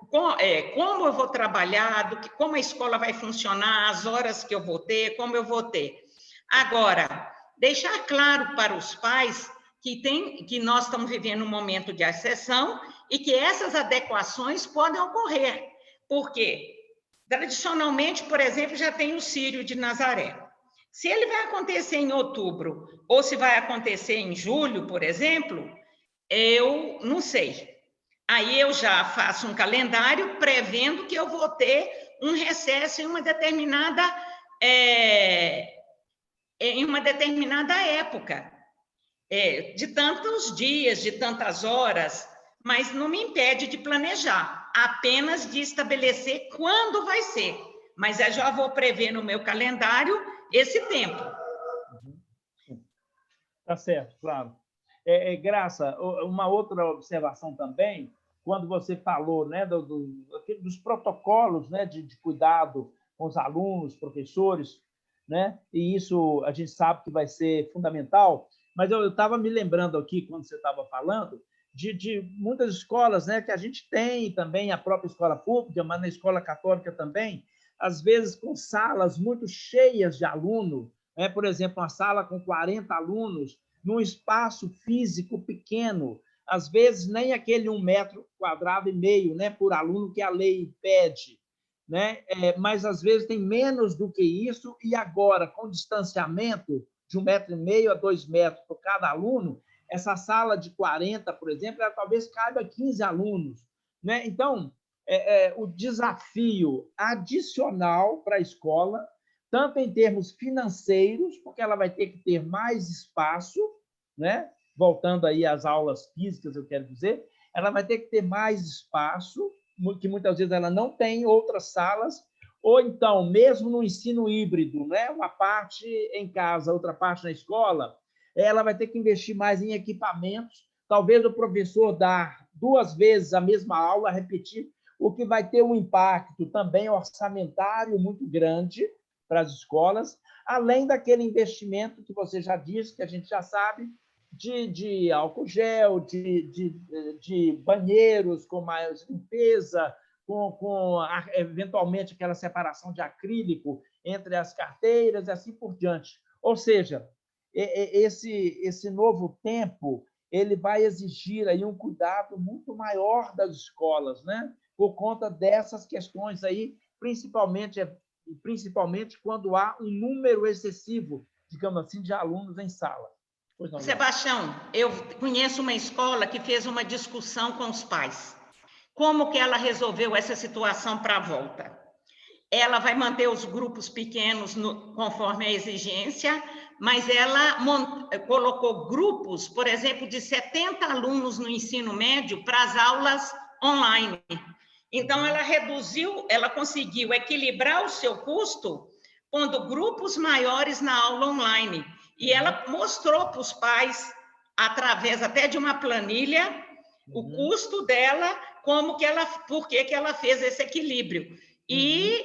Como eu vou trabalhar, como a escola vai funcionar, as horas que eu vou ter, como eu vou ter. Agora, deixar claro para os pais que nós estamos vivendo um momento de exceção e que essas adequações podem ocorrer. Por quê? Tradicionalmente, por exemplo, já tem o Círio de Nazaré. Se ele vai acontecer em outubro ou se vai acontecer em julho, por exemplo, eu não sei. Aí eu já faço um calendário prevendo que eu vou ter um recesso em uma determinada época, de tantos dias, de tantas horas, mas não me impede de planejar, apenas de estabelecer quando vai ser. Mas eu já vou prever no meu calendário esse tempo. Tá certo, claro. Graça, uma outra observação também, quando você falou, né, dos protocolos, né, de cuidado com os alunos, professores, né, e isso a gente sabe que vai ser fundamental, mas eu estava me lembrando aqui, quando você estava falando, de muitas escolas, né, que a gente tem também, a própria escola pública, mas na escola católica também, às vezes com salas muito cheias de aluno, por exemplo, uma sala com 40 alunos, num espaço físico pequeno, às vezes nem aquele 1,5 metro, né, por aluno que a lei pede, né? Mas às vezes tem menos do que isso, e agora, com distanciamento de 1,5 metro a 2 metros por cada aluno, essa sala de 40, por exemplo, ela talvez caiba 15 alunos, né? Então, o desafio adicional para a escola, tanto em termos financeiros, porque ela vai ter que ter mais espaço, né? Voltando aí às aulas físicas, eu quero dizer, ela vai ter que ter mais espaço, que muitas vezes ela não tem outras salas, ou então, mesmo no ensino híbrido, né? Uma parte em casa, outra parte na escola, ela vai ter que investir mais em equipamentos, talvez o professor dar 2 vezes a mesma aula, repetir, o que vai ter um impacto também orçamentário muito grande para as escolas, além daquele investimento que você já disse, que a gente já sabe, de álcool gel, de banheiros com mais limpeza, com eventualmente aquela separação de acrílico entre as carteiras e assim por diante. Ou seja, esse novo tempo ele vai exigir aí um cuidado muito maior das escolas, né? Por conta dessas questões aí, principalmente quando há um número excessivo, digamos assim, de alunos em sala. Não, Sebastião, eu conheço uma escola que fez uma discussão com os pais. Como que ela resolveu essa situação para a volta? Ela vai manter os grupos pequenos conforme a exigência, mas ela colocou grupos, por exemplo, de 70 alunos no ensino médio para as aulas online. Então, ela conseguiu equilibrar o seu custo, pondo grupos maiores na aula online. E ela mostrou para os pais, através até de uma planilha, o custo dela, por que ela fez esse equilíbrio. E,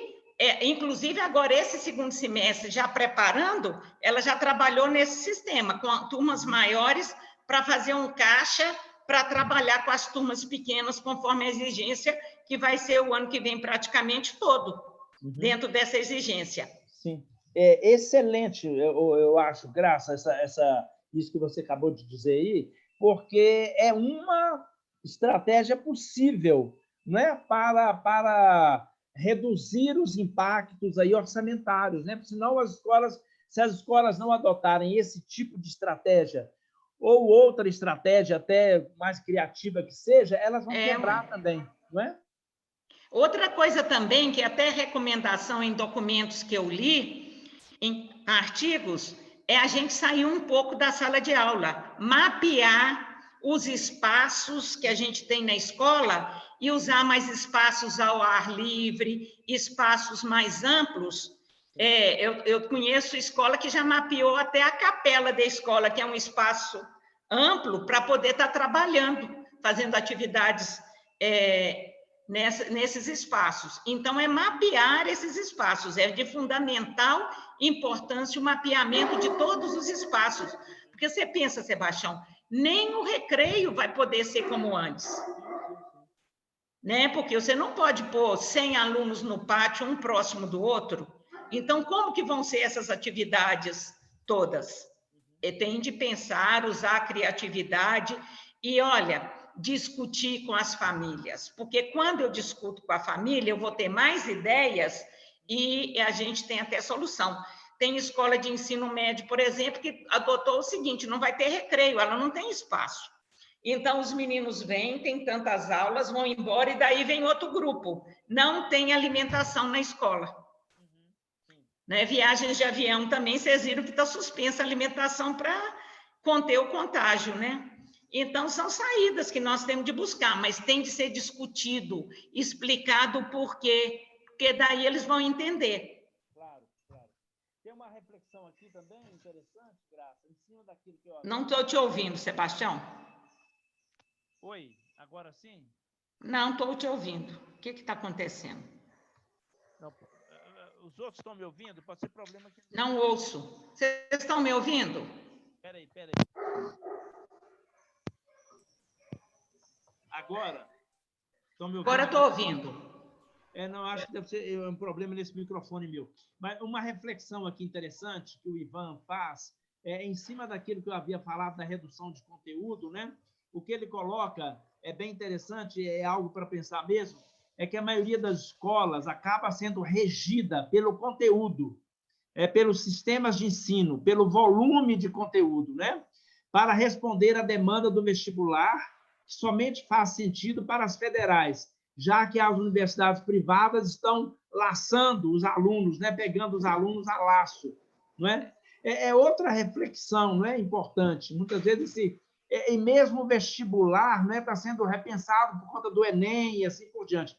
inclusive, agora, esse segundo semestre, já preparando, ela já trabalhou nesse sistema, com turmas maiores, para fazer um caixa, para trabalhar com as turmas pequenas, conforme a exigência, que vai ser o ano que vem praticamente todo, dentro dessa exigência. Sim. É excelente, eu acho, Graça, isso que você acabou de dizer aí, porque é uma estratégia possível, não é, para reduzir os impactos aí orçamentários, né? Porque senão se as escolas não adotarem esse tipo de estratégia ou outra estratégia até mais criativa que seja, elas vão quebrar também, não é? Outra coisa também, que até recomendação em documentos que eu li, em artigos, é a gente sair um pouco da sala de aula, mapear os espaços que a gente tem na escola e usar mais espaços ao ar livre, espaços mais amplos. Eu conheço escola que já mapeou até a capela da escola, que é um espaço amplo para poder estar trabalhando, fazendo atividades nesses espaços. Então, é mapear esses espaços, é de fundamental importância o mapeamento de todos os espaços. Porque você pensa, Sebastião, nem o recreio vai poder ser como antes. Né? Porque você não pode pôr 100 alunos no pátio, um próximo do outro. Então, como que vão ser essas atividades todas? Tem de pensar, usar a criatividade e, olha, discutir com as famílias, porque quando eu discuto com a família, eu vou ter mais ideias e a gente tem até solução. Tem escola de ensino médio, por exemplo, que adotou o seguinte, não vai ter recreio, ela não tem espaço. Então, os meninos vêm, tem tantas aulas, vão embora e daí vem outro grupo. Não tem alimentação na escola. Né? Viagens de avião também, vocês viram que está suspensa a alimentação para conter o contágio, né? Então, são saídas que nós temos de buscar, mas tem de ser discutido, explicado o porquê, porque daí eles vão entender. Claro, claro. Tem uma reflexão aqui também interessante, Graça, em cima daquilo que eu... Não estou te ouvindo, Sebastião. Oi, agora sim? Não, estou te ouvindo. O que está acontecendo? Não, os outros estão me ouvindo? Pode ser problema aqui. Não ouço. Vocês estão me ouvindo? Espera aí. Agora? Estão me ouvindo? Agora estou ouvindo. Não, acho que deve ser um problema nesse microfone meu. Mas uma reflexão aqui interessante que o Ivan faz em cima daquilo que eu havia falado da redução de conteúdo, né? O que ele coloca é bem interessante, é algo para pensar mesmo, é que a maioria das escolas acaba sendo regida pelo conteúdo, pelos sistemas de ensino, pelo volume de conteúdo, né? Para responder à demanda do vestibular, que somente faz sentido para as federais, já que as universidades privadas estão laçando os alunos, né? Pegando os alunos a laço, não é? É outra reflexão, não é importante. Muitas vezes e mesmo o vestibular, né, está sendo repensado por conta do Enem e assim por diante.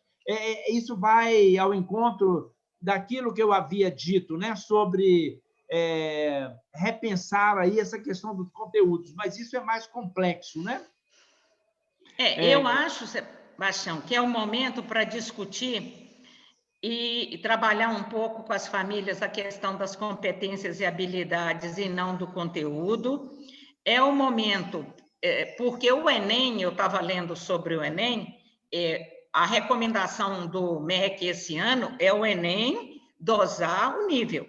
Isso vai ao encontro daquilo que eu havia dito, né, sobre repensar aí essa questão dos conteúdos, mas isso é mais complexo, né? Eu acho, Sebastião, que é o momento para discutir e trabalhar um pouco com as famílias a questão das competências e habilidades e não do conteúdo. É o momento, porque o Enem, eu estava lendo sobre o Enem, a recomendação do MEC esse ano é o Enem dosar o nível,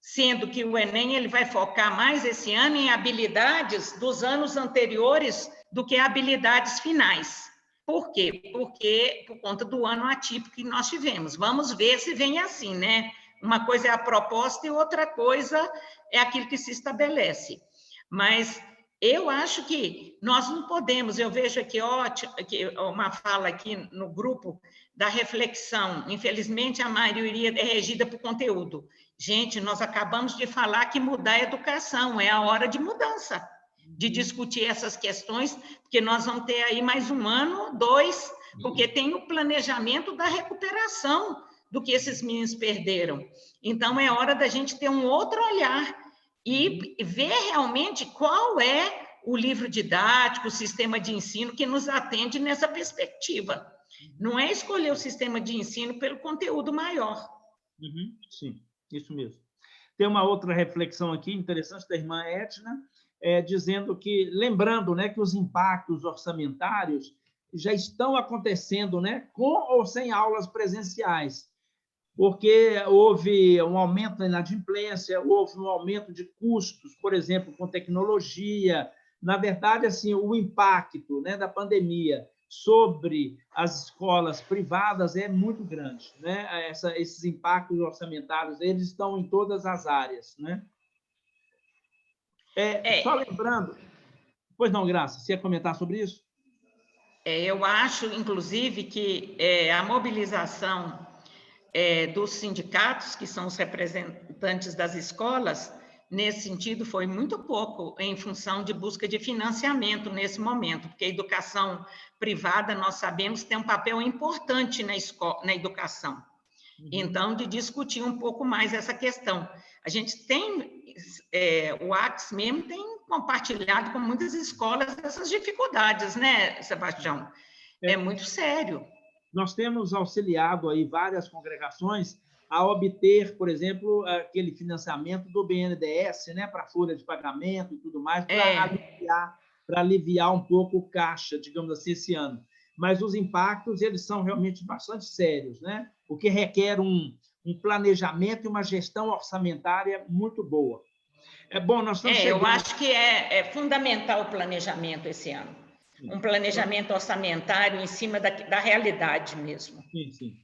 sendo que o Enem ele vai focar mais esse ano em habilidades dos anos anteriores do que habilidades finais. Por quê? Porque por conta do ano atípico que nós tivemos. Vamos ver se vem assim, né? Uma coisa é a proposta e outra coisa é aquilo que se estabelece. Mas eu acho que nós não podemos, eu vejo aqui uma fala aqui no grupo da reflexão, infelizmente a maioria é regida por conteúdo. Gente, nós acabamos de falar que mudar a educação, é a hora de mudança, de discutir essas questões, porque nós vamos ter aí mais 1 ano, 2, porque tem o planejamento da recuperação do que esses meninos perderam. Então, é hora da gente ter um outro olhar e ver realmente qual é o livro didático, o sistema de ensino que nos atende nessa perspectiva. Não é escolher o sistema de ensino pelo conteúdo maior. Sim, isso mesmo. Tem uma outra reflexão aqui interessante da irmã Etna, dizendo que, lembrando, né, que os impactos orçamentários já estão acontecendo, né, com ou sem aulas presenciais, porque houve um aumento da inadimplência, houve um aumento de custos, por exemplo, com tecnologia. Na verdade, assim, o impacto, né, da pandemia sobre as escolas privadas é muito grande, né? Esses impactos orçamentários, eles estão em todas as áreas, né? Só lembrando... Pois não, Graça, você ia comentar sobre isso? Eu acho, inclusive, que a mobilização dos sindicatos, que são os representantes das escolas, nesse sentido, foi muito pouco em função de busca de financiamento nesse momento, porque a educação privada, nós sabemos, tem um papel importante na educação. Então, de discutir um pouco mais essa questão. A gente tem, o AX mesmo tem compartilhado com muitas escolas essas dificuldades, né, Sebastião? É muito sério. Nós temos auxiliado aí várias congregações a obter, por exemplo, aquele financiamento do BNDES, né, para folha de pagamento e tudo mais, para aliviar um pouco o caixa, digamos assim, esse ano. Mas os impactos, eles são realmente bastante sérios, né? O que requer um planejamento e uma gestão orçamentária muito boa. Bom, nós estamos chegando... Eu acho que é fundamental o planejamento esse ano. Um planejamento orçamentário em cima da realidade mesmo. Sim, sim.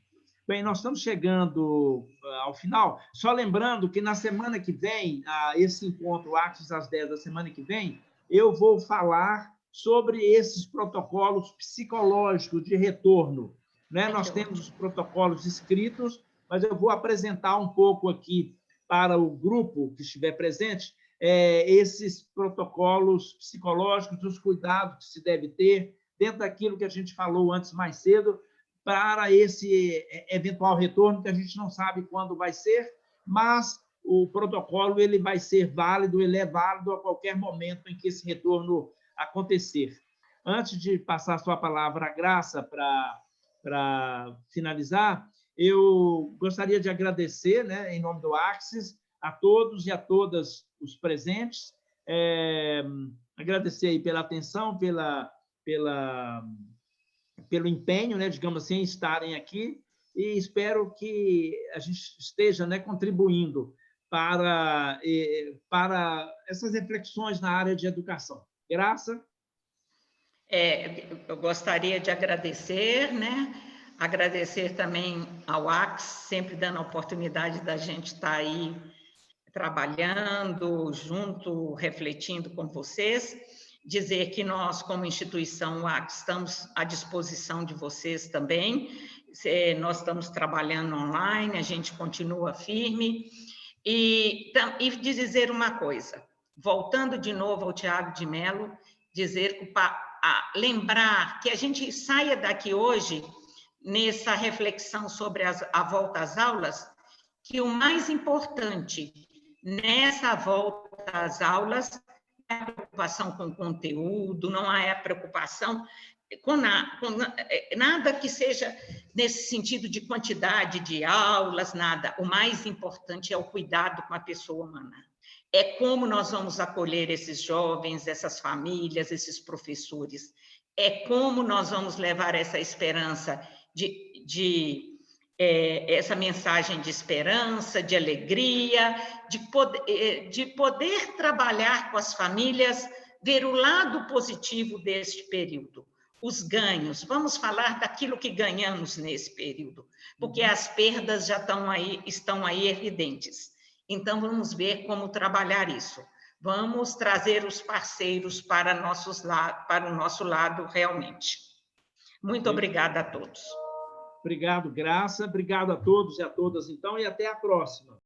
Bem, nós estamos chegando ao final. Só lembrando que na semana que vem, esse encontro Axis às 10 da semana que vem, eu vou falar sobre esses protocolos psicológicos de retorno, né? Nós temos os protocolos escritos, mas eu vou apresentar um pouco aqui para o grupo que estiver presente esses protocolos psicológicos, os cuidados que se deve ter dentro daquilo que a gente falou antes mais cedo, para esse eventual retorno, que a gente não sabe quando vai ser, mas o protocolo ele vai ser válido, ele é válido a qualquer momento em que esse retorno acontecer. Antes de passar a sua palavra, Graça, para finalizar, eu gostaria de agradecer, né, em nome do Axis, a todos e a todas os presentes, agradecer aí pela atenção, pelo empenho, né, digamos assim, em estarem aqui, e espero que a gente esteja, né, contribuindo para essas reflexões na área de educação. Graça? Eu gostaria de agradecer, né? Agradecer também ao AX, sempre dando a oportunidade da gente estar aí trabalhando junto, refletindo com vocês. Dizer que nós, como instituição UAC, estamos à disposição de vocês também. Nós estamos trabalhando online, a gente continua firme. E dizer uma coisa, voltando de novo ao Tiago de Mello, lembrar que a gente saia daqui hoje, nessa reflexão sobre a volta às aulas, que o mais importante nessa volta às aulas é a preocupação com o conteúdo, não é a preocupação com nada que seja nesse sentido de quantidade de aulas, nada. O mais importante é o cuidado com a pessoa humana. É como nós vamos acolher esses jovens, essas famílias, esses professores. É como nós vamos levar essa esperança essa mensagem de esperança, de alegria, de poder trabalhar com as famílias, ver o lado positivo deste período. Os ganhos, vamos falar daquilo que ganhamos nesse período, porque as perdas já estão aí evidentes. Então, vamos ver como trabalhar isso. Vamos trazer os parceiros para o nosso lado realmente. Muito obrigada a todos. Obrigado, Graça. Obrigado a todos e a todas, então, e até a próxima.